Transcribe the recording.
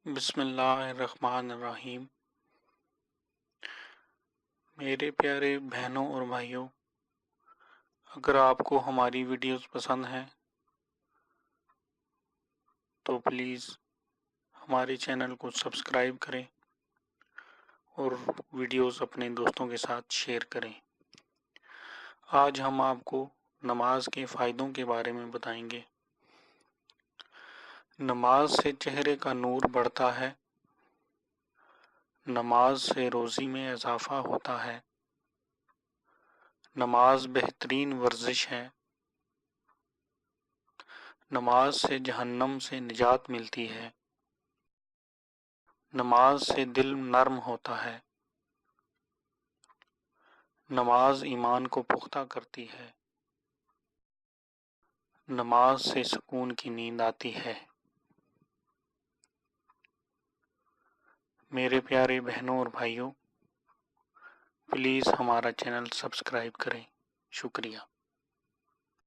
بسم اللہ الرحمن الرحیم۔ میرے پیارے بہنوں اور بھائیوں، اگر آپ کو ہماری ویڈیوز پسند ہیں تو پلیز ہمارے چینل کو سبسکرائب کریں اور ویڈیوز اپنے دوستوں کے ساتھ شیئر کریں۔ آج ہم آپ کو نماز کے فائدوں کے بارے میں بتائیں گے۔ نماز سے چہرے کا نور بڑھتا ہے، نماز سے روزی میں اضافہ ہوتا ہے، نماز بہترین ورزش ہے، نماز سے جہنم سے نجات ملتی ہے، نماز سے دل نرم ہوتا ہے، نماز ایمان کو پختہ کرتی ہے، نماز سے سکون کی نیند آتی ہے۔ میرے پیارے بہنوں اور بھائیوں، پلیز ہمارا چینل سبسکرائب کریں۔ شکریہ۔